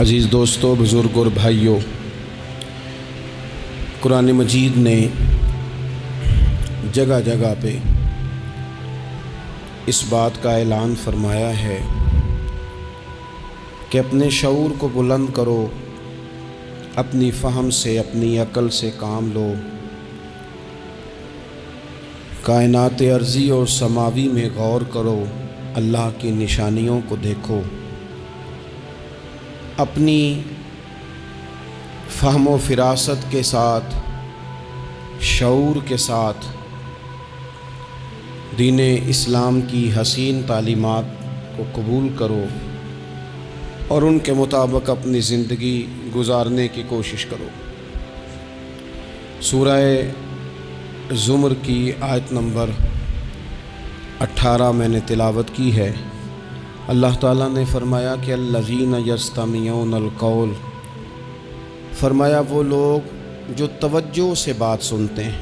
عزیز دوستو، بزرگ اور بھائیوں، قرآن مجید نے جگہ جگہ پہ اس بات کا اعلان فرمایا ہے کہ اپنے شعور کو بلند کرو، اپنی فہم سے، اپنی عقل سے کام لو، کائنات ارضی اور سماوی میں غور کرو، اللہ کی نشانیوں کو دیکھو، اپنی فہم و فراست کے ساتھ، شعور کے ساتھ دین اسلام کی حسین تعلیمات کو قبول کرو اور ان کے مطابق اپنی زندگی گزارنے کی کوشش کرو۔ سورہ زمر کی آیت نمبر 18 میں نے تلاوت کی ہے۔ اللہ تعالیٰ نے فرمایا کہ الذین یستمعون القول، فرمایا وہ لوگ جو توجہ سے بات سنتے ہیں،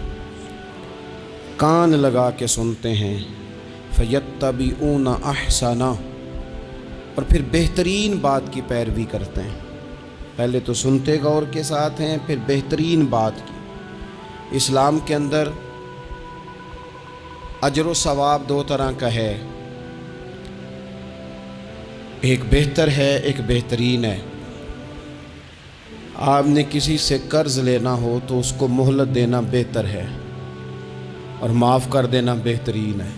کان لگا کے سنتے ہیں، فیتبعون احسنہ، اور پھر بہترین بات کی پیروی کرتے ہیں۔ پہلے تو سنتے غور کے ساتھ ہیں، پھر بہترین بات کی۔ اسلام کے اندر اجر و ثواب دو طرح کا ہے، ایک بہتر ہے، ایک بہترین ہے۔ آپ نے کسی سے قرض لینا ہو تو اس کو مہلت دینا بہتر ہے اور معاف کر دینا بہترین ہے۔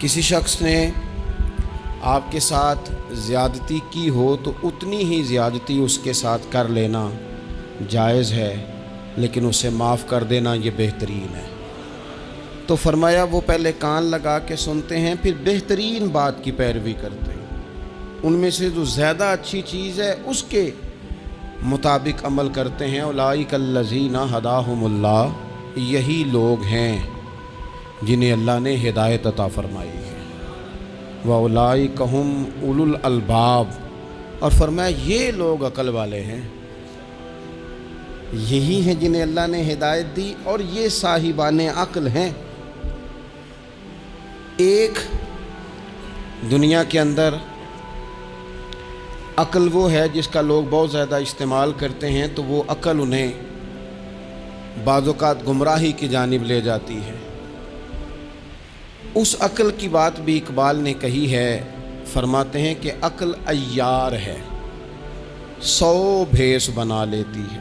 کسی شخص نے آپ کے ساتھ زیادتی کی ہو تو اتنی ہی زیادتی اس کے ساتھ کر لینا جائز ہے، لیکن اسے معاف کر دینا یہ بہترین ہے۔ تو فرمایا وہ پہلے کان لگا کے سنتے ہیں، پھر بہترین بات کی پیروی کرتے ہیں، ان میں سے جو زیادہ اچھی چیز ہے اس کے مطابق عمل کرتے ہیں۔ اولئک الذین ھداھم اللہ، یہی لوگ ہیں جنہیں اللہ نے ہدایت عطا فرمائی ہے۔ وَأُولَئِکَ ھُمْ أُولُو الْأَلْبَابِ، اور فرمایا یہ لوگ عقل والے ہیں، یہی ہیں جنہیں اللہ نے ہدایت دی اور یہ صاحبان عقل ہیں۔ ایک دنیا کے اندر عقل وہ ہے جس کا لوگ بہت زیادہ استعمال کرتے ہیں، تو وہ عقل انہیں بعض اوقات گمراہی کی جانب لے جاتی ہے۔ اس عقل کی بات بھی اقبال نے کہی ہے، فرماتے ہیں کہ عقل عیار ہے، 100 بھیس بنا لیتی ہے۔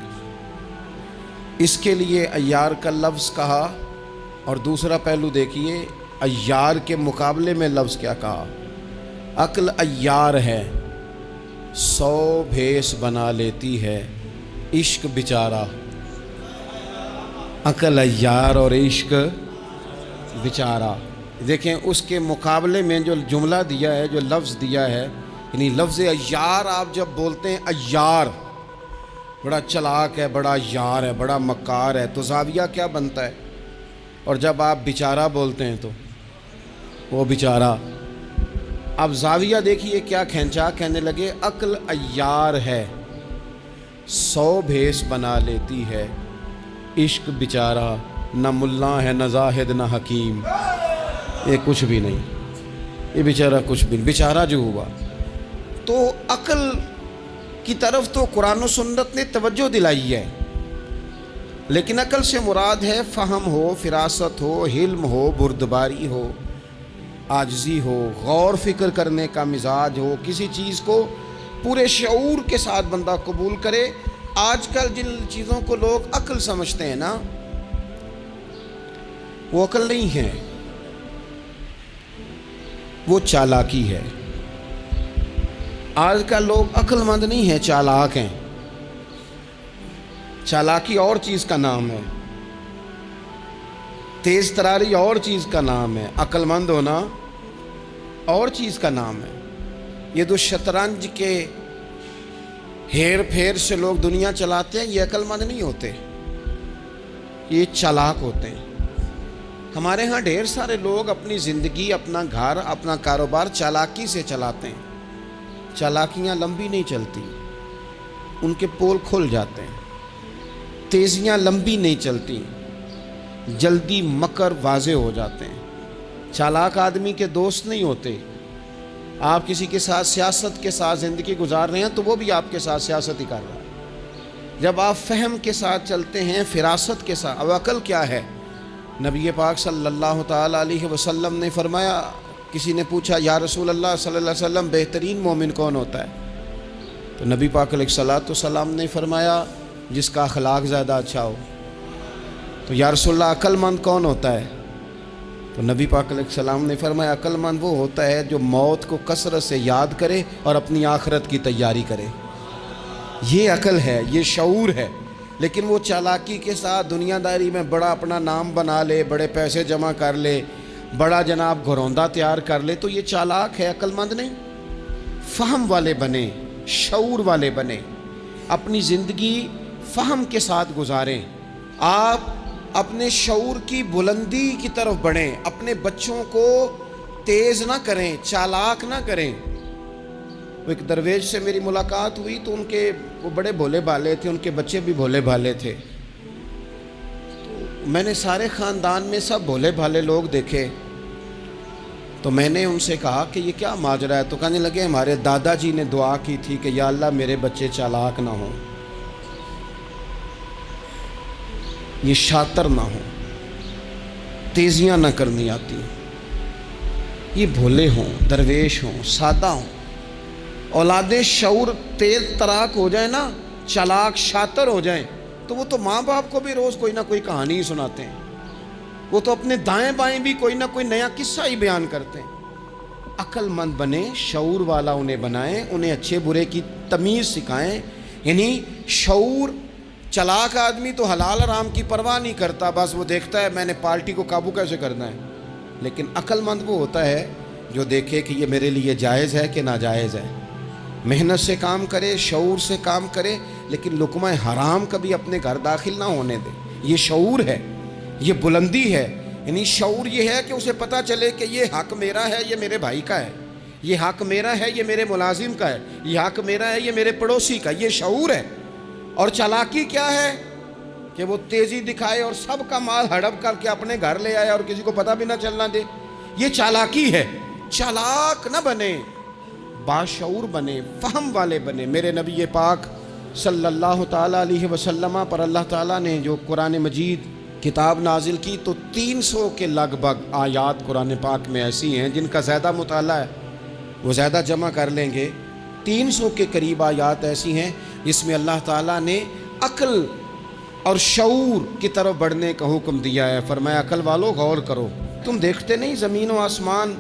اس کے لیے عیار کا لفظ کہا، اور دوسرا پہلو دیکھیے عیار کے مقابلے میں لفظ کیا کہا۔ عقل عیار ہے، 100 بھیس بنا لیتی ہے، عشق بیچارہ۔ عقل عیار اور عشق بیچارہ، دیکھیں اس کے مقابلے میں جو جملہ دیا ہے، جو لفظ دیا ہے، یعنی لفظ عیار آپ جب بولتے ہیں عیار بڑا چلاک ہے، بڑا یار ہے، بڑا مکار ہے، تو زاویہ کیا بنتا ہے؟ اور جب آپ بیچارہ بولتے ہیں تو وہ بیچارہ۔ اب زاویہ دیکھیے کیا کھینچا، کہنے لگے عقل عیار ہے، 100 بھیس بنا لیتی ہے، عشق بیچارہ، نہ ملا ہے، نہ زاہد، نہ حکیم، یہ کچھ بھی نہیں، یہ بیچارہ کچھ بھی نہیں، بیچارہ جو ہوا۔ تو عقل کی طرف تو قرآن و سنت نے توجہ دلائی ہے، لیکن عقل سے مراد ہے فہم ہو، فراست ہو، حلم ہو، بردباری ہو، عاجزی ہو، غور فکر کرنے کا مزاج ہو، کسی چیز کو پورے شعور کے ساتھ بندہ قبول کرے۔ آج کل جن چیزوں کو لوگ عقل سمجھتے ہیں نا، وہ عقل نہیں ہے، وہ چالاکی ہے۔ آج کل لوگ عقل مند نہیں ہیں، چالاک ہیں۔ چالاکی اور چیز کا نام ہے، تیز تراری اور چیز کا نام ہے، عقل مند ہونا اور چیز کا نام ہے۔ یہ جو شطرنج کے ہیر پھیر سے لوگ دنیا چلاتے ہیں، یہ عقل مند نہیں ہوتے، یہ چالاک ہوتے ہیں۔ ہمارے ہاں ڈھیر سارے لوگ اپنی زندگی، اپنا گھر، اپنا کاروبار چالاکی سے چلاتے ہیں۔ چالاکیاں لمبی نہیں چلتی، ان کے پول کھل جاتے ہیں۔ تیزیاں لمبی نہیں چلتی، جلدی مکر واضح ہو جاتے ہیں۔ چالاک آدمی کے دوست نہیں ہوتے، آپ کسی کے ساتھ سیاست کے ساتھ زندگی گزار رہے ہیں تو وہ بھی آپ کے ساتھ سیاست ہی کر رہا ہے۔ جب آپ فہم کے ساتھ چلتے ہیں، فراست کے ساتھ، اب عقل کیا ہے؟ نبی پاک صلی اللہ تعالیٰ علیہ وسلم نے فرمایا، کسی نے پوچھا یا رسول اللہ صلی اللہ علیہ وسلم بہترین مومن کون ہوتا ہے؟ تو نبی پاک علیہ الصلوۃ والسلام نے فرمایا جس کا اخلاق زیادہ اچھا ہو۔ تو یا رسول اللہ عقل مند کون ہوتا ہے؟ تو نبی پاک علیہ السلام نے فرمایا عقل مند وہ ہوتا ہے جو موت کو کثرت سے یاد کرے اور اپنی آخرت کی تیاری کرے۔ یہ عقل ہے، یہ شعور ہے۔ لیکن وہ چالاکی کے ساتھ دنیا داری میں بڑا اپنا نام بنا لے، بڑے پیسے جمع کر لے، بڑا جناب گھروندہ تیار کر لے، تو یہ چالاک ہے، عقل مند نہیں۔ فہم والے بنیں، شعور والے بنیں، اپنی زندگی فہم کے ساتھ گزاریں۔ آپ اپنے شعور کی بلندی کی طرف بڑھیں، اپنے بچوں کو تیز نہ کریں، چالاک نہ کریں۔ وہ ایک درویش سے میری ملاقات ہوئی تو وہ بڑے بھولے بھالے تھے، ان کے بچے بھی بھولے بھالے تھے۔ تو میں نے سارے خاندان میں سب بھولے بھالے لوگ دیکھے، تو میں نے ان سے کہا کہ یہ کیا ماجرا ہے؟ تو کہنے لگے ہمارے دادا جی نے دعا کی تھی کہ یا اللہ میرے بچے چالاک نہ ہوں، یہ شاطر نہ ہوں، تیزیاں نہ کرنی آتی، یہ بھولے ہوں، درویش ہوں، سادہ ہوں۔ اولاد شعور تیز تراک ہو جائیں نا، چالاک شاطر ہو جائیں، تو وہ تو ماں باپ کو بھی روز کوئی نہ کوئی کہانی ہی سناتے ہیں، وہ تو اپنے دائیں بائیں بھی کوئی نہ کوئی نیا قصہ ہی بیان کرتے ہیں۔ عقل مند بنیں، شعور والا انہیں بنائیں، انہیں اچھے برے کی تمیز سکھائیں۔ یعنی شعور، چالاک آدمی تو حلال حرام کی پرواہ نہیں کرتا، بس وہ دیکھتا ہے میں نے پارٹی کو قابو کیسے کرنا ہے۔ لیکن عقل مند وہ ہوتا ہے جو دیکھے کہ یہ میرے لیے جائز ہے کہ ناجائز ہے، محنت سے کام کرے، شعور سے کام کرے، لیکن لقمہ حرام کبھی اپنے گھر داخل نہ ہونے دے۔ یہ شعور ہے، یہ بلندی ہے۔ یعنی شعور یہ ہے کہ اسے پتہ چلے کہ یہ حق میرا ہے، یہ میرے بھائی کا ہے، یہ حق میرا ہے، یہ میرے ملازم کا ہے، یہ حق میرا ہے، یہ میرے پڑوسی کا۔ یہ شعور ہے۔ اور چالاکی کیا ہے؟ کہ وہ تیزی دکھائے اور سب کا مال ہڑپ کر کے اپنے گھر لے آئے اور کسی کو پتہ بھی نہ چلنا دے۔ یہ چالاکی ہے۔ چالاک نہ بنے، باشعور بنے، فہم والے بنے۔ میرے نبی پاک صلی اللہ تعالیٰ علیہ وسلم پر اللہ تعالیٰ نے جو قرآن مجید کتاب نازل کی، تو 300 کے لگ بھگ آیات قرآن پاک میں ایسی ہیں جن کا زیادہ مطالعہ ہے وہ زیادہ جمع کر لیں گے۔ 300 کے قریب آیات ایسی ہیں جس میں اللہ تعالیٰ نے عقل اور شعور کی طرف بڑھنے کا حکم دیا ہے۔ فرمایا عقل والو غور کرو، تم دیکھتے نہیں زمین و آسمان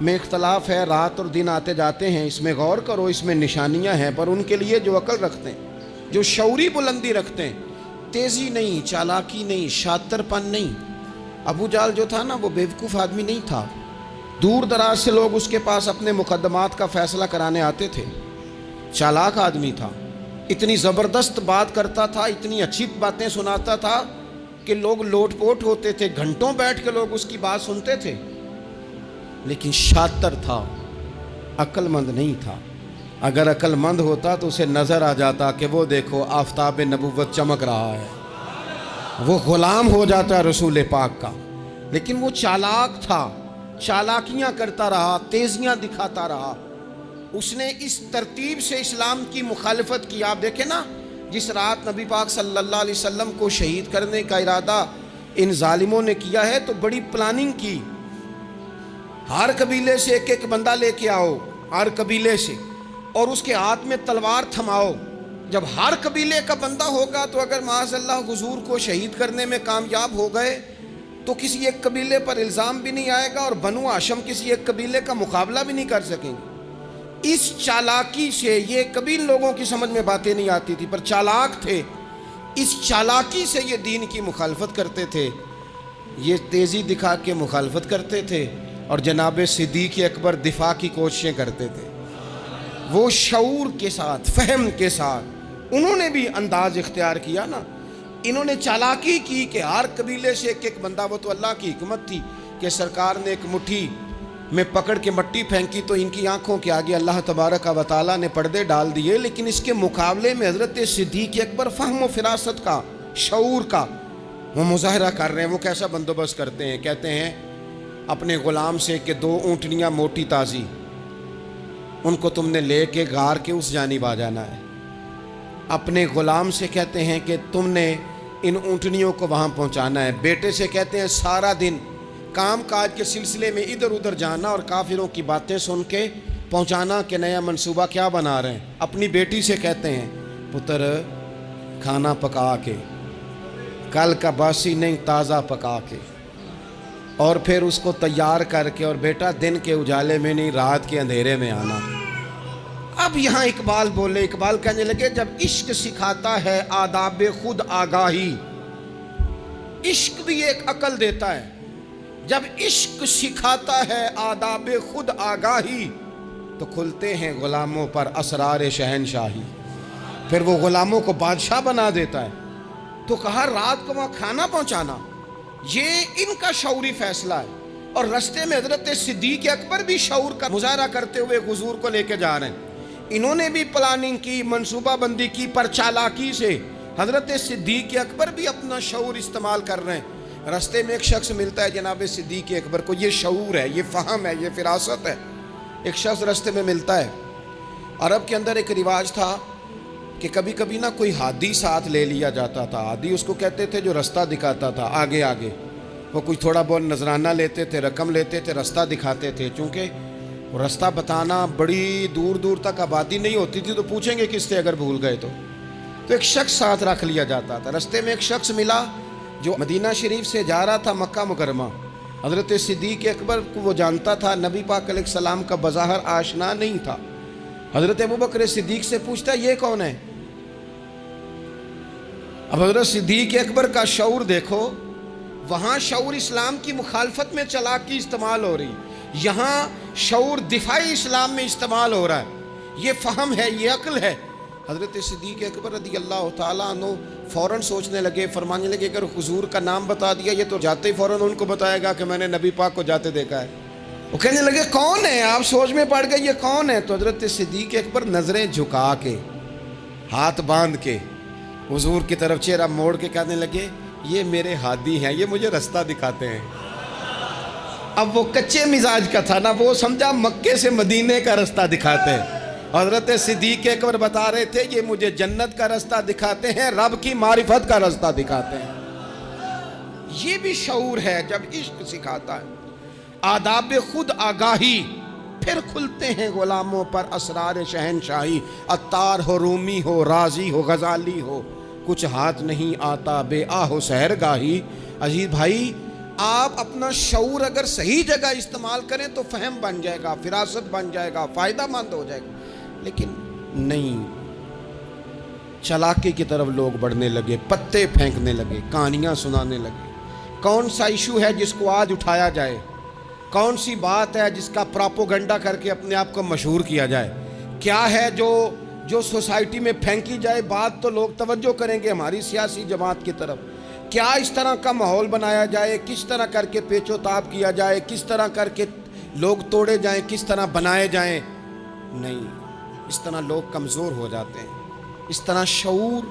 میں اختلاف ہے، رات اور دن آتے جاتے ہیں، اس میں غور کرو، اس میں نشانیاں ہیں۔ پر ان کے لیے جو عقل رکھتے ہیں، جو شعوری بلندی رکھتے ہیں، تیزی نہیں، چالاکی نہیں، شاطر پن نہیں۔ ابو جہل جو تھا نا وہ بیوقوف آدمی نہیں تھا، دور دراز سے لوگ اس کے پاس اپنے مقدمات کا فیصلہ کرانے آتے تھے۔ چالاک آدمی تھا، اتنی زبردست بات کرتا تھا، اتنی اچھی باتیں سناتا تھا کہ لوگ لوٹ پوٹ ہوتے تھے، گھنٹوں بیٹھ کے لوگ اس کی بات سنتے تھے۔ لیکن شاطر تھا، عقل مند نہیں تھا۔ اگر عقل مند ہوتا تو اسے نظر آ جاتا کہ وہ دیکھو آفتاب نبوت چمک رہا ہے، وہ غلام ہو جاتا رسول پاک کا۔ لیکن وہ چالاک تھا، چالاکیاں کرتا رہا، تیزیاں دکھاتا رہا۔ اس نے اس ترتیب سے اسلام کی مخالفت کی۔ آپ دیکھیں نا، جس رات نبی پاک صلی اللہ علیہ وسلم کو شہید کرنے کا ارادہ ان ظالموں نے کیا ہے تو بڑی پلاننگ کی۔ ہر قبیلے سے ایک ایک بندہ لے کے آؤ، ہر قبیلے سے، اور اس کے ہاتھ میں تلوار تھماؤ۔ جب ہر قبیلے کا بندہ ہوگا تو اگر معاذ اللہ حضور کو شہید کرنے میں کامیاب ہو گئے تو کسی ایک قبیلے پر الزام بھی نہیں آئے گا اور بنو ہاشم کسی ایک قبیلے کا مقابلہ بھی نہیں کر سکیں گے۔ اس چالاکی سے، یہ کبھی لوگوں کی سمجھ میں باتیں نہیں آتی تھی پر چالاک تھے، اس چالاکی سے یہ دین کی مخالفت کرتے تھے، یہ تیزی دکھا کے مخالفت کرتے تھے، اور جناب صدیق اکبر دفاع کی کوششیں کرتے تھے۔ وہ شعور کے ساتھ، فہم کے ساتھ انہوں نے بھی انداز اختیار کیا نا۔ انہوں نے چالاکی کی کہ ہر قبیلے سے ایک ایک بندہ، وہ تو اللہ کی حکمت تھی کہ سرکار نے ایک مٹھی میں پکڑ کے مٹی پھینکی تو ان کی آنکھوں کے آگے اللہ تبارک و تعالیٰ نے پردے ڈال دیے۔ لیکن اس کے مقابلے میں حضرت صدیق اکبر فہم و فراست کا، شعور کا وہ مظاہرہ کر رہے ہیں۔ وہ کیسا بندوبست کرتے ہیں؟ کہتے ہیں اپنے غلام سے کہ 2 اونٹنیاں موٹی تازی ان کو تم نے لے کے غار کے اس جانب آ جانا ہے. اپنے غلام سے کہتے ہیں کہ تم نے ان اونٹنیوں کو وہاں پہنچانا ہے. بیٹے سے کہتے ہیں سارا دن کام کاج کے سلسلے میں ادھر ادھر جانا اور کافروں کی باتیں سن کے پہنچانا کہ نیا منصوبہ کیا بنا رہے ہیں. اپنی بیٹی سے کہتے ہیں پتر کھانا پکا کے، کل کا باسی نہیں تازہ پکا کے، اور پھر اس کو تیار کر کے، اور بیٹا دن کے اجالے میں نہیں رات کے اندھیرے میں آنا. اب یہاں اقبال بولے، اقبال کہنے لگے جب عشق سکھاتا ہے آداب خود آگاہی، عشق بھی ایک عقل دیتا ہے. جب عشق سکھاتا ہے آداب خود آگاہی تو کھلتے ہیں غلاموں پر اسرار شہنشاہی. پھر وہ غلاموں کو بادشاہ بنا دیتا ہے. تو کہا رات کو وہاں کھانا پہنچانا یہ ان کا شعوری فیصلہ ہے. اور رستے میں حضرت صدیق اکبر بھی شعور کا مظاہرہ کرتے ہوئے حضور کو لے کے جا رہے ہیں. انہوں نے بھی پلاننگ کی، منصوبہ بندی کی، پر چالاکی سے حضرت صدیق اکبر بھی اپنا شعور استعمال کر رہے ہیں. رستے میں ایک شخص ملتا ہے جناب صدیق اکبر کو، یہ شعور ہے، یہ فہم ہے، یہ فراست ہے. ایک شخص رستے میں ملتا ہے. عرب کے اندر ایک رواج تھا کہ کبھی کبھی نا کوئی ہادی ساتھ لے لیا جاتا تھا. ہادی اس کو کہتے تھے جو رستہ دکھاتا تھا آگے آگے. وہ کوئی تھوڑا بہت نذرانہ لیتے تھے، رقم لیتے تھے، رستہ دکھاتے تھے. چونکہ رستہ بتانا بڑی دور دور تک آبادی نہیں ہوتی تھی تو پوچھیں گے کس سے اگر بھول گئے تو ایک شخص ساتھ رکھ لیا جاتا تھا. رستے میں ایک شخص ملا جو مدینہ شریف سے جا رہا تھا مکہ مکرمہ. حضرت صدیق اکبر کو وہ جانتا تھا، نبی پاک علیہ السلام کا بظاہر آشنا نہیں تھا. حضرت ابوبکر صدیق سے پوچھتا یہ کون ہے؟ اب حضرت صدیق اکبر کا شعور دیکھو، وہاں شعور اسلام کی مخالفت میں چالاکی استعمال ہو رہی، یہاں شعور دفاعی اسلام میں استعمال ہو رہا ہے. یہ فہم ہے، یہ عقل ہے. حضرت صدیق اکبر رضی اللہ تعالیٰ عنہ فوراً سوچنے لگے، فرمانے لگے اگر حضور کا نام بتا دیا یہ تو جاتے ہی فوراً ان کو بتائے گا کہ میں نے نبی پاک کو جاتے دیکھا ہے. وہ کہنے لگے کون ہے؟ آپ سوچ میں پڑ گئے یہ کون ہے؟ تو حضرت صدیق اکبر نظریں جھکا کے، ہاتھ باندھ کے حضور کی طرف چہرہ موڑ کے کہنے لگے یہ میرے ہادی ہیں، یہ مجھے رستہ دکھاتے ہیں. اب وہ کچے مزاج کا تھا نا، وہ سمجھا مکے سے مدینے کا رستہ دکھاتے ہیں. حضرت صدیق اکبر بتا رہے تھے یہ مجھے جنت کا رستہ دکھاتے ہیں، رب کی معرفت کا رستہ دکھاتے ہیں. یہ بھی شعور ہے جب عشق سکھاتا ہے آداب خود آگاہی. پھر کھلتے ہیں غلاموں پر اسرار شہنشاہی. عطار ہو، رومی ہو، رازی ہو، غزالی ہو، کچھ ہاتھ نہیں آتا بے آہ و سحرگاہی. عزیز بھائی، آپ اپنا شعور اگر صحیح جگہ استعمال کریں تو فہم بن جائے گا، فراست بن جائے گا، فائدہ مند ہو جائے گا. لیکن نہیں، چالاکی کی طرف لوگ بڑھنے لگے، پتے پھینکنے لگے، کہانیاں سنانے لگے. کون سا ایشو ہے جس کو آج اٹھایا جائے؟ کون سی بات ہے جس کا پراپوگنڈا کر کے اپنے آپ کو مشہور کیا جائے؟ کیا ہے جو سوسائٹی میں پھینکی جائے بات تو لوگ توجہ کریں گے ہماری سیاسی جماعت کی طرف؟ کیا اس طرح کا ماحول بنایا جائے، کس طرح کر کے پیچ و تاب کیا جائے، کس طرح کر کے لوگ توڑے جائیں، کس طرح بنائے جائیں؟ نہیں، اس طرح لوگ کمزور ہو جاتے ہیں، اس طرح شعور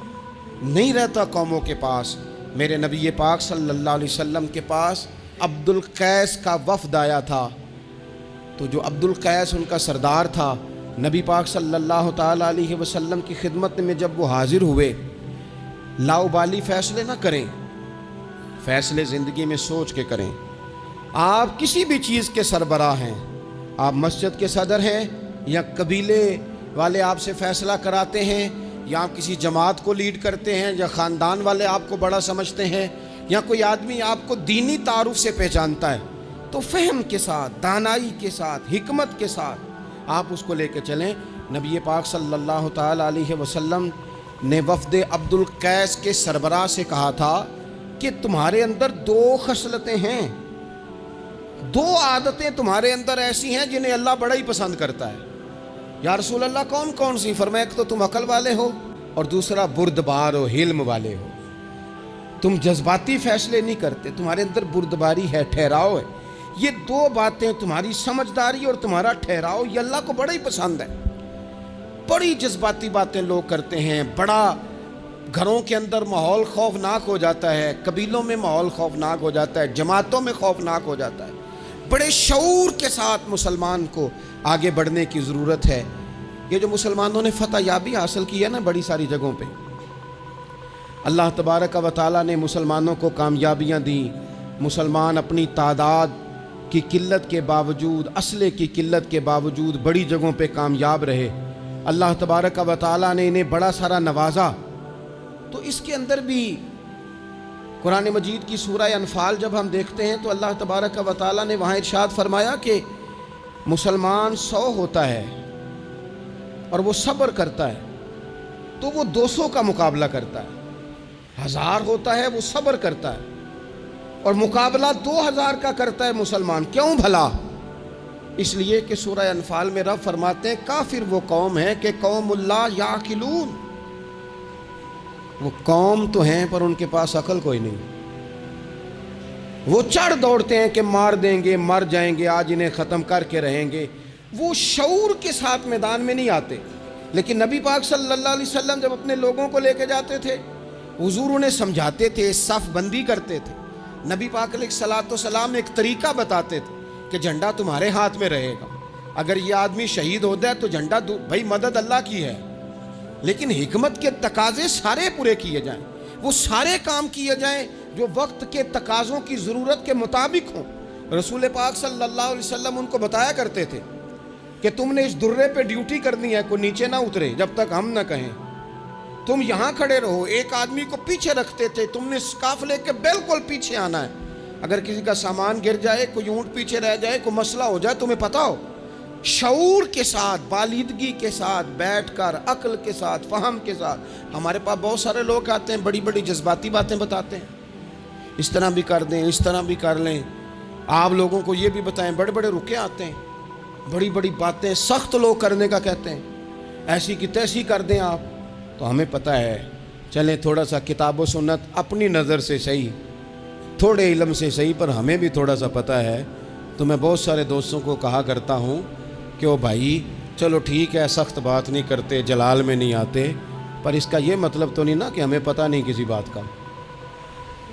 نہیں رہتا قوموں کے پاس. میرے نبی پاک صلی اللہ علیہ وسلم کے پاس عبد القیس کا وفد آیا تھا. تو جو عبد القیس ان کا سردار تھا، نبی پاک صلی اللہ تعالیٰ علیہ وسلم کی خدمت میں جب وہ حاضر ہوئے، لاؤبالی فیصلے نہ کریں، فیصلے زندگی میں سوچ کے کریں. آپ کسی بھی چیز کے سربراہ ہیں، آپ مسجد کے صدر ہیں یا قبیلے والے آپ سے فیصلہ کراتے ہیں، یا آپ کسی جماعت کو لیڈ کرتے ہیں، یا خاندان والے آپ کو بڑا سمجھتے ہیں، یا کوئی آدمی آپ کو دینی تعارف سے پہچانتا ہے، تو فہم کے ساتھ، دانائی کے ساتھ، حکمت کے ساتھ آپ اس کو لے کے چلیں. نبی پاک صلی اللہ تعالیٰ علیہ وسلم نے وفد عبد القیس کے سربراہ سے کہا تھا کہ تمہارے اندر 2 خصلتیں ہیں، 2 عادتیں تمہارے اندر ایسی ہیں جنہیں اللہ بڑا ہی پسند کرتا ہے. یا رسول اللہ کون کون سی؟ فرمایا ایک تو تم عقل والے ہو، اور دوسرا بردبار ہو، حلم والے ہو. تم جذباتی فیصلے نہیں کرتے، تمہارے اندر بردباری ہے، ٹھہراؤ ہے. یہ 2 باتیں، تمہاری سمجھداری اور تمہارا ٹھہراؤ، یہ اللہ کو بڑا ہی پسند ہے. بڑی جذباتی باتیں لوگ کرتے ہیں، بڑا گھروں کے اندر ماحول خوفناک ہو جاتا ہے، قبیلوں میں ماحول خوفناک ہو جاتا ہے، جماعتوں میں خوفناک ہو جاتا ہے. بڑے شعور کے ساتھ مسلمان کو آگے بڑھنے کی ضرورت ہے۔ یہ جو مسلمانوں نے فتح یابی حاصل کی ہے نا بڑی ساری جگہوں پہ، اللہ تبارک و تعالیٰ نے مسلمانوں کو کامیابیاں دیں۔ مسلمان اپنی تعداد کی قلت کے باوجود، اسلحے کی قلت کے باوجود بڑی جگہوں پہ کامیاب رہے۔ اللہ تبارک و تعالیٰ نے انہیں بڑا سارا نوازا۔ تو اس کے اندر بھی قرآن مجید کی سورہ انفال جب ہم دیکھتے ہیں تو اللہ تبارک و تعالیٰ نے وہاں ارشاد فرمایا کہ مسلمان 100 ہوتا ہے اور وہ صبر کرتا ہے تو وہ 200 کا مقابلہ کرتا ہے۔ 1000 ہوتا ہے وہ صبر کرتا ہے اور مقابلہ 2000 کا کرتا ہے مسلمان۔ کیوں بھلا؟ اس لیے کہ سورہ انفال میں رب فرماتے ہیں کافر وہ قوم ہے کہ قوم اللہ یعقلون، وہ قوم تو ہیں پر ان کے پاس عقل کوئی نہیں۔ وہ چڑھ دوڑتے ہیں کہ مار دیں گے، مر جائیں گے، آج انہیں ختم کر کے رہیں گے۔ وہ شعور کے ساتھ میدان میں نہیں آتے۔ لیکن نبی پاک صلی اللہ علیہ وسلم جب اپنے لوگوں کو لے کے جاتے تھے، حضور انہیں سمجھاتے تھے، صف بندی کرتے تھے۔ نبی پاک علیہ الصلوۃ والسلام ایک طریقہ بتاتے تھے کہ جھنڈا تمہارے ہاتھ میں رہے گا، اگر یہ آدمی شہید ہو جائے تو جھنڈا بھائی مدد اللہ کی ہے، لیکن حکمت کے تقاضے سارے پورے کیے جائیں، وہ سارے کام کیے جائیں جو وقت کے تقاضوں کی ضرورت کے مطابق ہوں۔ رسول پاک صلی اللہ علیہ وسلم ان کو بتایا کرتے تھے کہ تم نے اس درے پہ ڈیوٹی کرنی ہے، کوئی نیچے نہ اترے جب تک ہم نہ کہیں، تم یہاں کھڑے رہو۔ ایک آدمی کو پیچھے رکھتے تھے، تم نے قافلے کے بالکل پیچھے آنا ہے، اگر کسی کا سامان گر جائے، کوئی اونٹ پیچھے رہ جائے، کوئی مسئلہ ہو جائے، تمہیں پتہ ہو۔ شعور کے ساتھ، بالیدگی کے ساتھ بیٹھ کر، عقل کے ساتھ، فہم کے ساتھ۔ ہمارے پاس بہت سارے لوگ آتے ہیں، بڑی بڑی جذباتی باتیں بتاتے ہیں، اس طرح بھی کر دیں، اس طرح بھی کر لیں، آپ لوگوں کو یہ بھی بتائیں۔ بڑے بڑے رکے آتے ہیں، بڑی بڑی باتیں سخت لوگ کرنے کا کہتے ہیں، ایسی کی تیسی کر دیں آپ۔ تو ہمیں پتہ ہے، چلیں تھوڑا سا کتاب و سنت اپنی نظر سے صحیح، تھوڑے علم سے صحیح، پر ہمیں بھی تھوڑا سا پتہ ہے۔ تو میں بہت سارے دوستوں کو کہا کرتا ہوں کہ او بھائی چلو ٹھیک ہے، سخت بات نہیں کرتے، جلال میں نہیں آتے، پر اس کا یہ مطلب تو نہیں نا کہ ہمیں پتہ نہیں کسی بات کا۔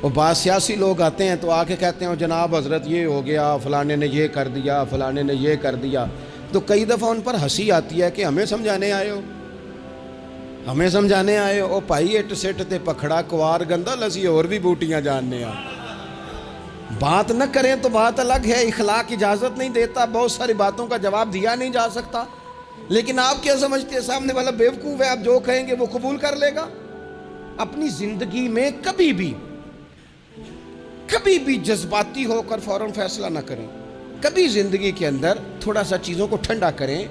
وہ بعض سیاسی لوگ آتے ہیں تو آ کے کہتے ہیں جناب حضرت یہ ہو گیا، فلانے نے یہ کر دیا، فلانے نے یہ کر دیا، تو کئی دفعہ ان پر ہنسی آتی ہے کہ ہمیں سمجھانے آئے ہو، ہمیں سمجھانے آئے ہو۔ او پائی اٹ سٹ تے پکھڑا کوار گندا لسی اور بھی بوٹیاں جاننے آ۔ بات نہ کریں تو بات الگ ہے، اخلاق اجازت نہیں دیتا، بہت ساری باتوں کا جواب دیا نہیں جا سکتا، لیکن آپ کیا سمجھتے ہیں سامنے والا بیوقوف ہے، آپ جو کہیں گے وہ قبول کر لے گا؟ اپنی زندگی میں کبھی بھی جذباتی ہو کر فوراً فیصلہ نہ کریں۔ کبھی زندگی کے اندر تھوڑا سا چیزوں کو ٹھنڈا کریں،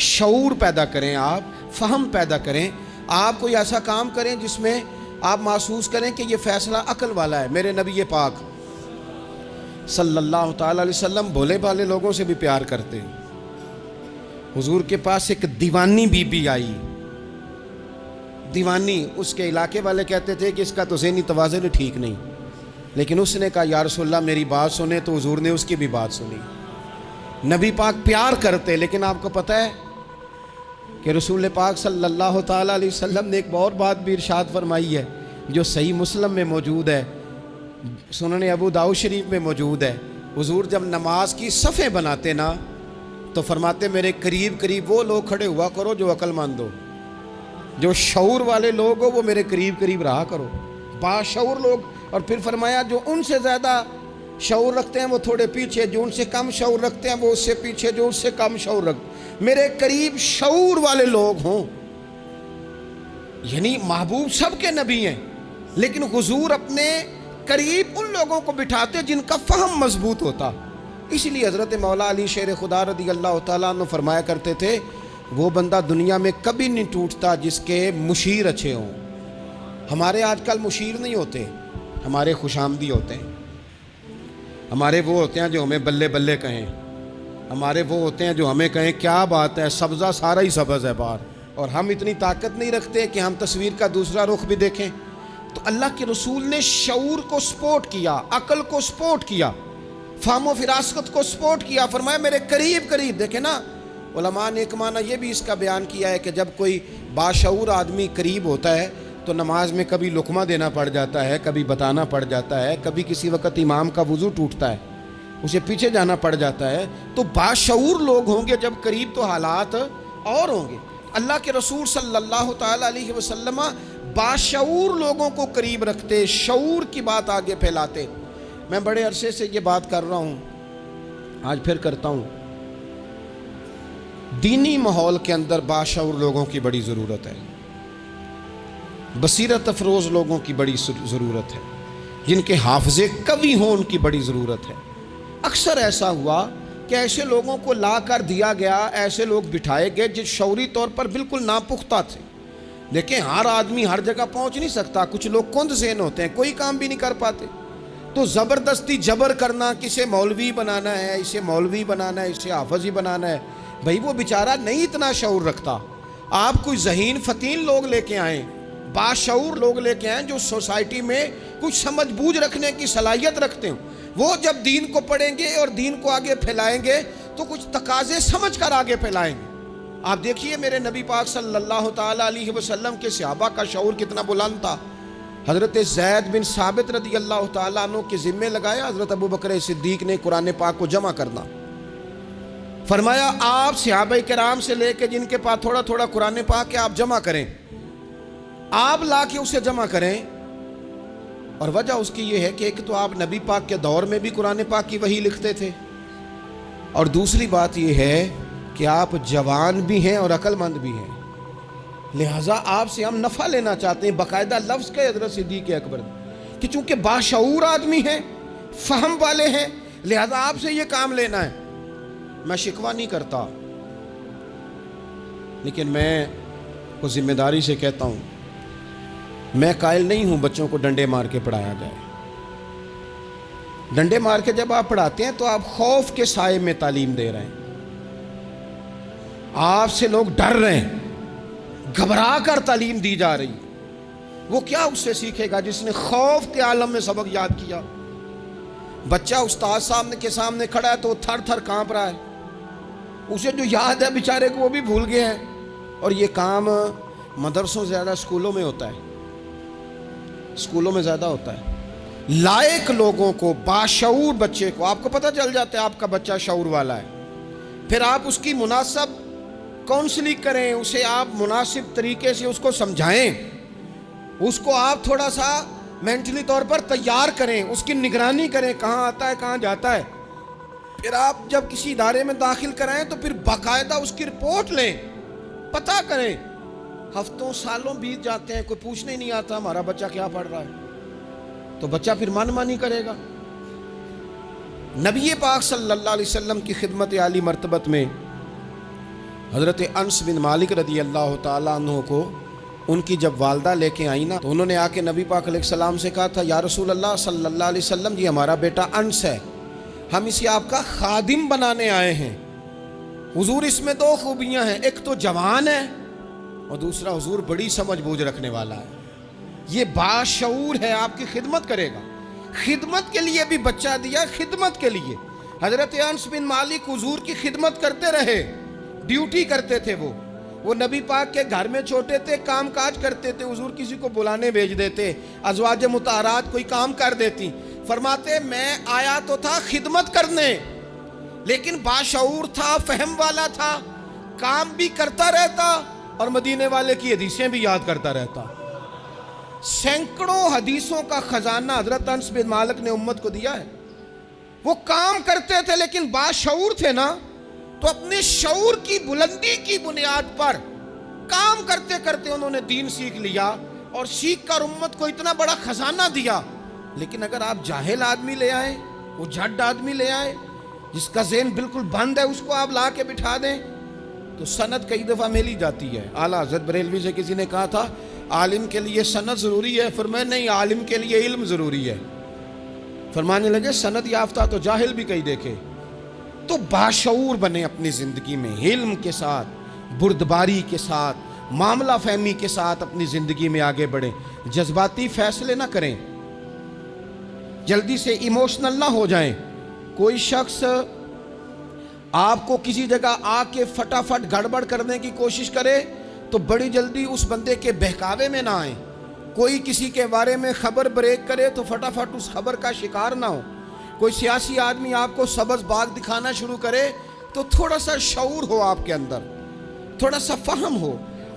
شعور پیدا کریں، آپ فہم پیدا کریں، آپ کوئی ایسا کام کریں جس میں آپ محسوس کریں کہ یہ فیصلہ عقل والا ہے۔ میرے نبی پاک صلی اللہ تعالی علیہ وسلم بھولے بھالے لوگوں سے بھی پیار کرتے۔ حضور کے پاس ایک دیوانی بی بی آئی، دیوانی، اس کے علاقے والے کہتے تھے کہ اس کا تو ذہنی توازن ٹھیک نہیں، لیکن اس نے کہا یا رسول اللہ میری بات سنیں، تو حضور نے اس کی بھی بات سنی۔ نبی پاک پیار کرتے، لیکن آپ کو پتہ ہے کہ رسول پاک صلی اللہ تعالیٰ علیہ وسلم نے ایک اور بات بھی ارشاد فرمائی ہے جو صحیح مسلم میں موجود ہے، سنن ابو داؤد شریف میں موجود ہے۔ حضور جب نماز کی صفیں بناتے نا تو فرماتے میرے قریب قریب وہ لوگ کھڑے ہوا کرو جو عقل مند ہو، جو شعور والے لوگ ہو وہ میرے قریب قریب رہا کرو، باشعور لوگ۔ اور پھر فرمایا جو ان سے زیادہ شعور رکھتے ہیں وہ تھوڑے پیچھے، جو ان سے کم شعور رکھتے ہیں وہ اس سے پیچھے، جو اس سے کم شعور رکھتے، میرے قریب شعور والے لوگ ہوں۔ یعنی محبوب سب کے نبی ہیں، لیکن حضور اپنے قریب ان لوگوں کو بٹھاتے جن کا فہم مضبوط ہوتا۔ اسی لیے حضرت مولا علی شیر خدا رضی اللہ تعالیٰ عنہ فرمایا کرتے تھے وہ بندہ دنیا میں کبھی نہیں ٹوٹتا جس کے مشیر اچھے ہوں۔ ہمارے آج کل مشیر نہیں ہوتے، ہمارے خوش آمدی ہوتے ہیں، ہمارے وہ ہوتے ہیں جو ہمیں بلے بلے کہیں، ہمارے وہ ہوتے ہیں جو ہمیں کہیں کیا بات ہے، سبزہ سارا ہی سبز ہے باہر، اور ہم اتنی طاقت نہیں رکھتے کہ ہم تصویر کا دوسرا رخ بھی دیکھیں۔ تو اللہ کے رسول نے شعور کو سپورٹ کیا، عقل کو سپورٹ کیا، فہم و فراست کو سپورٹ کیا، فرمایا میرے قریب قریب۔ دیکھیں نا علماء نے ایک معنی یہ بھی اس کا بیان کیا ہے کہ جب کوئی باشعور آدمی قریب ہوتا ہے تو نماز میں کبھی لقمہ دینا پڑ جاتا ہے، کبھی بتانا پڑ جاتا ہے، کبھی کسی وقت امام کا وضو ٹوٹتا ہے، اسے پیچھے جانا پڑ جاتا ہے. تو باشعور لوگ ہوں گے جب قریب تو حالات اور ہوں گے. اللہ کے رسول صلی اللہ تعالی علیہ وسلم باشعور لوگوں کو قریب رکھتے, شعور کی بات آگے پھیلاتے. میں بڑے عرصے سے یہ بات کر رہا ہوں, آج پھر کرتا ہوں. دینی ماحول کے اندر باشعور لوگوں کی بڑی ضرورت ہے, بصیرت افروز لوگوں کی بڑی ضرورت ہے, جن کے حافظے قوی ہوں ان کی بڑی ضرورت ہے. اکثر ایسا ہوا کہ ایسے لوگوں کو لا کر دیا گیا, ایسے لوگ بٹھائے گئے جو شعوری طور پر بالکل ناپختہ تھے. لیکن ہر آدمی ہر جگہ پہنچ نہیں سکتا, کچھ لوگ کند ذہن ہوتے ہیں, کوئی کام بھی نہیں کر پاتے. تو زبردستی جبر کرنا, کسے مولوی بنانا ہے, اسے مولوی بنانا ہے, اسے حافظ ہی بنانا ہے, بھئی وہ بیچارہ نہیں اتنا شعور رکھتا. آپ کوئی ذہین فتین لوگ لے کے آئیں, باشعور لوگ لے کے آئیں جو سوسائٹی میں کچھ سمجھ بوجھ رکھنے کی صلاحیت رکھتے ہوں. وہ جب دین کو پڑھیں گے اور دین کو آگے پھیلائیں گے تو کچھ تقاضے سمجھ کر آگے پھیلائیں گے. آپ دیکھیے میرے نبی پاک صلی اللہ تعالی علیہ وسلم کے صحابہ کا شعور کتنا بلند تھا. حضرت زید بن ثابت رضی اللہ تعالیٰ عنہ کے ذمے لگایا حضرت ابو بکر صدیق نے قرآن پاک کو جمع کرنا. فرمایا آپ صحابہ کرام سے لے کے جن کے پاس تھوڑا تھوڑا قرآن پاک ہے آپ جمع کریں, آپ لا کے اسے جمع کریں. اور وجہ اس کی یہ ہے کہ ایک تو آپ نبی پاک کے دور میں بھی قرآن پاک کی وحی لکھتے تھے, اور دوسری بات یہ ہے کہ آپ جوان بھی ہیں اور عقل مند بھی ہیں, لہٰذا آپ سے ہم نفع لینا چاہتے ہیں. باقاعدہ لفظ کے حضرت صدیق اکبر کہ چونکہ باشعور آدمی ہیں, فہم والے ہیں, لہٰذا آپ سے یہ کام لینا ہے. میں شکوہ نہیں کرتا, لیکن میں کو ذمہ داری سے کہتا ہوں, میں قائل نہیں ہوں بچوں کو ڈنڈے مار کے پڑھایا جائے. ڈنڈے مار کے جب آپ پڑھاتے ہیں تو آپ خوف کے سائے میں تعلیم دے رہے ہیں. آپ سے لوگ ڈر رہے ہیں, گھبرا کر تعلیم دی جا رہی. وہ کیا اس سے سیکھے گا جس نے خوف کے عالم میں سبق یاد کیا؟ بچہ استاد کے سامنے کھڑا ہے تو وہ تھر تھر کانپ رہا ہے, اسے جو یاد ہے بیچارے کو وہ بھی بھول گئے ہیں. اور یہ کام مدرسوں سے زیادہ اسکولوں میں ہوتا ہے, اسکولوں میں زیادہ ہوتا ہے. لائق لوگوں کو, باشعور بچے کو آپ کو پتہ چل جاتا ہے آپ کا بچہ شعور والا ہے, پھر آپ اس کی مناسب کاؤنسلنگ کریں, اسے آپ مناسب طریقے سے اس کو سمجھائیں, اس کو آپ تھوڑا سا مینٹلی طور پر تیار کریں, اس کی نگرانی کریں کہاں آتا ہے کہاں جاتا ہے. پھر آپ جب کسی ادارے میں داخل کرائیں تو پھر باقاعدہ اس کی رپورٹ لیں, پتہ کریں. ہفتوں سالوں بیت جاتے ہیں, کوئی پوچھنے نہیں آتا ہمارا بچہ کیا پڑھ رہا ہے, تو بچہ پھر من مانی کرے گا. نبی پاک صلی اللہ علیہ وسلم کی خدمت عالی مرتبت میں حضرت انس بن مالک رضی اللہ تعالیٰ عنہ کو ان کی جب والدہ لے کے آئی نا, تو انہوں نے آ کے نبی پاک علیہ السلام سے کہا تھا, یا رسول اللہ صلی اللہ علیہ وسلم, یہ ہمارا بیٹا انس ہے, ہم اسے آپ کا خادم بنانے آئے ہیں. حضور اس میں دو خوبیاں ہیں, ایک تو جوان ہے اور دوسرا حضور بڑی سمجھ بوجھ رکھنے والا ہے, یہ باشعور ہے, آپ کی خدمت کرے گا. خدمت کے لیے بھی بچہ دیا, خدمت کے لیے. حضرت انس بن مالک حضور کی خدمت کرتے رہے, ڈیوٹی کرتے تھے. وہ نبی پاک کے گھر میں چھوٹے تھے, کام کاج کرتے تھے, حضور کسی کو بلانے بھیج دیتے, ازواج مطہرات کوئی کام کر دیتی. فرماتے میں آیا تو تھا خدمت کرنے, لیکن باشعور تھا, فہم والا تھا, کام بھی کرتا رہتا اور مدینے والے کی حدیثیں بھی یاد کرتا رہتا. سینکڑوں حدیثوں کا خزانہ حضرت انس بن مالک نے امت کو دیا ہے. وہ کام کرتے تھے لیکن باشعور تھے نا, تو اپنے شعور کی بلندی کی بنیاد پر کام کرتے کرتے انہوں نے دین سیکھ لیا, اور سیکھ کر امت کو اتنا بڑا خزانہ دیا. لیکن اگر آپ جاہل آدمی لے آئیں, وہ جھڈ آدمی لے آئیں جس کا ذہن بالکل بند ہے, اس کو آپ لا کے بٹھا دیں تو سند کئی دفعہ مل ہی جاتی ہے. اعلیٰ حضرت بریلوی سے کسی نے کہا تھا عالم کے لیے سند ضروری ہے, فرمایا نہیں, عالم کے لیے علم ضروری ہے. فرمانے لگے سند یافتہ تو جاہل بھی کہیں دیکھے. تو باشعور بنے اپنی زندگی میں, علم کے ساتھ, بردباری کے ساتھ, معاملہ فہمی کے ساتھ اپنی زندگی میں آگے بڑھیں. جذباتی فیصلے نہ کریں, جلدی سے ایموشنل نہ ہو جائیں. کوئی شخص آپ کو کسی جگہ آ کے فٹافٹ گڑبڑ کرنے کی کوشش کرے تو بڑی جلدی اس بندے کے بہکاوے میں نہ آئیں. کوئی کسی کے بارے میں خبر بریک کرے تو فٹافٹ اس خبر کا شکار نہ ہو. کوئی سیاسی آدمی آپ کو سبز باغ دکھانا شروع کرے تو تھوڑا سا شعور ہو آپ کے اندر، تھوڑا سا فہم ہو.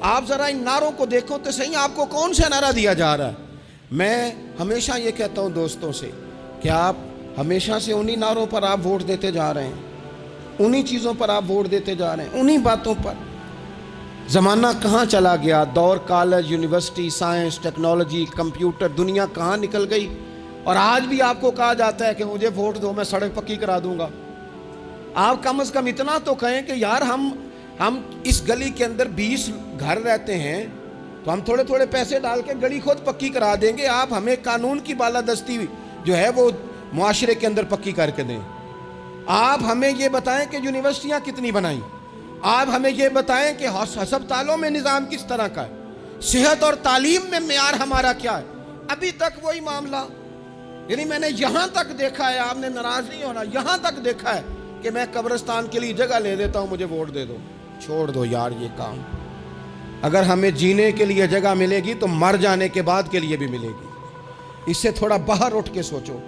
آپ ذرا ان نعروں کو دیکھو تو صحیح، آپ کو کون سا نعرہ دیا جا رہا ہے. میں ہمیشہ یہ کہتا ہوں دوستوں سے کہ آپ ہمیشہ سے انہی نعروں پر آپ ووٹ دیتے جا رہے ہیں، انہی چیزوں پر آپ ووٹ دیتے جا رہے ہیں، انہی باتوں پر. زمانہ کہاں چلا گیا، دور college, university, science, technology, computer, دنیا کہاں نکل گئی، اور آج بھی آپ کو کہا جاتا ہے کہ مجھے ووٹ دو میں سڑک پکی کرا دوں گا. آپ کم از کم اتنا تو کہیں کہ یار ہم اس گلی کے اندر 20 گھر رہتے ہیں تو ہم تھوڑے تھوڑے پیسے ڈال کے گلی خود پکی کرا دیں گے. آپ ہمیں قانون کی بالادستی جو ہے وہ معاشرے کے اندر پکی کر کے دیں. آپ ہمیں یہ بتائیں کہ یونیورسٹیاں کتنی بنائیں، آپ ہمیں یہ بتائیں کہ ہسپتالوں میں نظام کس طرح کا ہے، صحت اور تعلیم میں معیار ہمارا کیا ہے. ابھی تک وہی معاملہ. یعنی میں نے یہاں تک دیکھا ہے، آپ نے ناراض نہیں ہونا، یہاں تک دیکھا ہے کہ میں قبرستان کے لیے جگہ لے دیتا ہوں، مجھے ووٹ دے دو. چھوڑ دو یار یہ کام. اگر ہمیں جینے کے لیے جگہ ملے گی تو مر جانے کے بعد کے لیے بھی ملے گی. اس سے تھوڑا باہر اٹھ کے سوچو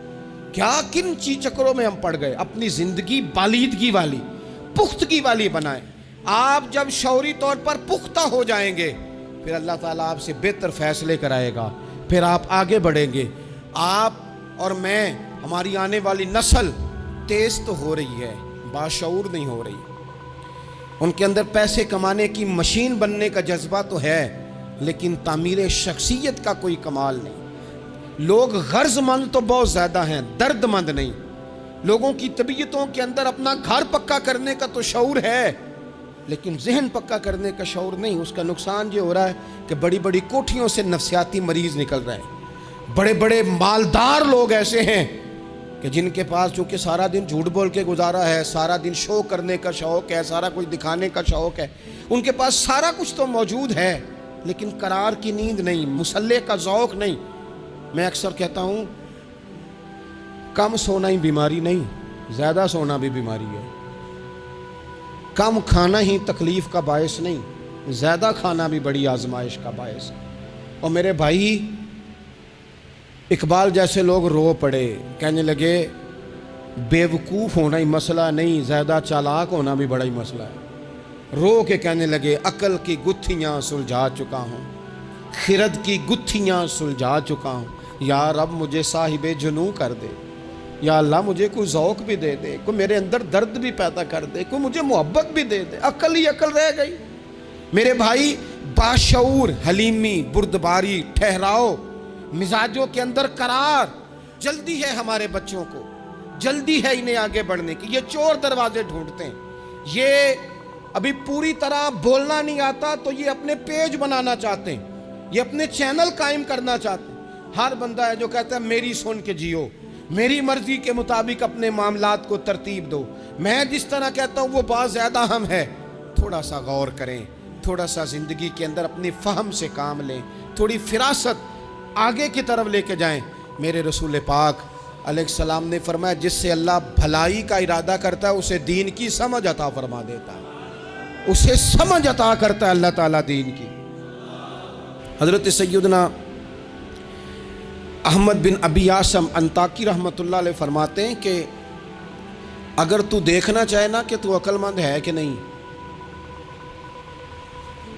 کیا کن چکروں میں ہم پڑ گئے. اپنی زندگی بالیدگی والی، پختگی والی بنائیں. آپ جب شعوری طور پر پختہ ہو جائیں گے پھر اللہ تعالیٰ آپ سے بہتر فیصلے کرائے گا، پھر آپ آگے بڑھیں گے. آپ اور میں، ہماری آنے والی نسل تیز تو ہو رہی ہے، باشعور نہیں ہو رہی. ان کے اندر پیسے کمانے کی مشین بننے کا جذبہ تو ہے لیکن تعمیر شخصیت کا کوئی کمال نہیں. لوگ غرض مند تو بہت زیادہ ہیں، درد مند نہیں. لوگوں کی طبیعتوں کے اندر اپنا گھر پکا کرنے کا تو شعور ہے لیکن ذہن پکا کرنے کا شعور نہیں. اس کا نقصان یہ ہو رہا ہے کہ بڑی بڑی کوٹھیوں سے نفسیاتی مریض نکل رہے ہیں. بڑے بڑے مالدار لوگ ایسے ہیں کہ جن کے پاس چونکہ سارا دن جھوٹ بول کے گزارا ہے، سارا دن شو کرنے کا شوق ہے، سارا کچھ دکھانے کا شوق ہے، ان کے پاس سارا کچھ تو موجود ہے لیکن قرار کی نیند نہیں، مسلح کا ذوق نہیں. میں اکثر کہتا ہوں کم سونا ہی بیماری نہیں، زیادہ سونا بھی بیماری ہے. کم کھانا ہی تکلیف کا باعث نہیں، زیادہ کھانا بھی بڑی آزمائش کا باعث ہے. اور میرے بھائی، اقبال جیسے لوگ رو پڑے، کہنے لگے بیوقوف ہونا ہی مسئلہ نہیں، زیادہ چالاک ہونا بھی بڑا ہی مسئلہ ہے. رو کے کہنے لگے عقل کی گتھیاں سلجھا چکا ہوں، خرد کی گتھیاں سلجھا چکا ہوں. یا رب مجھے صاحب جنوں کر دے، یا اللہ مجھے کوئی ذوق بھی دے دے، کوئی میرے اندر درد بھی پیدا کر دے، کوئی مجھے محبت بھی دے دے. عقل ہی عقل رہ گئی. میرے بھائی، باشعور، حلیمی، بردباری، ٹھہراؤ، مزاجوں کے اندر قرار. جلدی ہے ہمارے بچوں کو، جلدی ہے انہیں آگے بڑھنے کی. یہ چور دروازے ڈھونڈتے ہیں، یہ ابھی پوری طرح بولنا نہیں آتا تو یہ اپنے پیج بنانا چاہتے ہیں، یہ اپنے چینل قائم کرنا چاہتے ہیں. ہر بندہ ہے جو کہتا ہے میری سن کے جیو، میری مرضی کے مطابق اپنے معاملات کو ترتیب دو، میں جس طرح کہتا ہوں وہ بات زیادہ اہم ہے. تھوڑا سا غور کریں، تھوڑا سا زندگی کے اندر اپنی فہم سے کام لیں، تھوڑی فراست آگے کی طرف لے کے جائیں. میرے رسول پاک علیہ السلام نے فرمایا جس سے اللہ بھلائی کا ارادہ کرتا ہے اسے دین کی سمجھ عطا فرما دیتا ہے، اسے سمجھ عطا کرتا ہے اللہ تعالیٰ دین کی. حضرت سیدنا احمد بن ابی عاصم انطاکی رحمۃ اللہ علیہ فرماتے ہیں کہ اگر تو دیکھنا چاہے نا کہ تو عقل مند ہے کہ نہیں،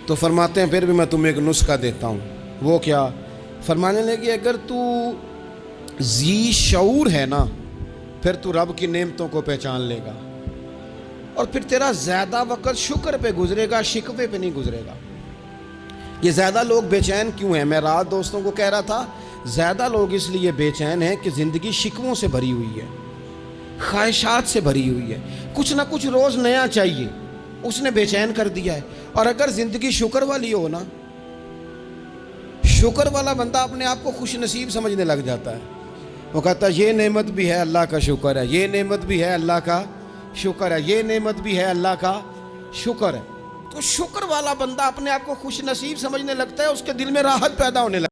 تو فرماتے ہیں پھر بھی میں تمہیں ایک نسخہ دیتا ہوں. وہ کیا؟ فرمانے لگے اگر تو ذی شعور ہے نا پھر تو رب کی نعمتوں کو پہچان لے گا اور پھر تیرا زیادہ وقت شکر پہ گزرے گا، شکوے پہ نہیں گزرے گا. یہ زیادہ لوگ بے چین کیوں ہیں؟ میں رات دوستوں کو کہہ رہا تھا زیادہ لوگ اس لیے بے چین ہیں کہ زندگی شکووں سے بھری ہوئی ہے، خواہشات سے بھری ہوئی ہے، کچھ نہ کچھ روز نیا چاہیے، اس نے بے چین کر دیا ہے. اور اگر زندگی شکر والی ہو نا، شکر والا بندہ اپنے آپ کو خوش نصیب سمجھنے لگ جاتا ہے. وہ کہتا ہے یہ نعمت بھی ہے اللہ کا شکر ہے، یہ نعمت بھی ہے اللہ کا شکر ہے، یہ نعمت بھی ہے اللہ کا شکر ہے. تو شکر والا بندہ اپنے آپ کو خوش نصیب سمجھنے لگتا ہے، اس کے دل میں راحت پیدا ہونے لگتا ہے.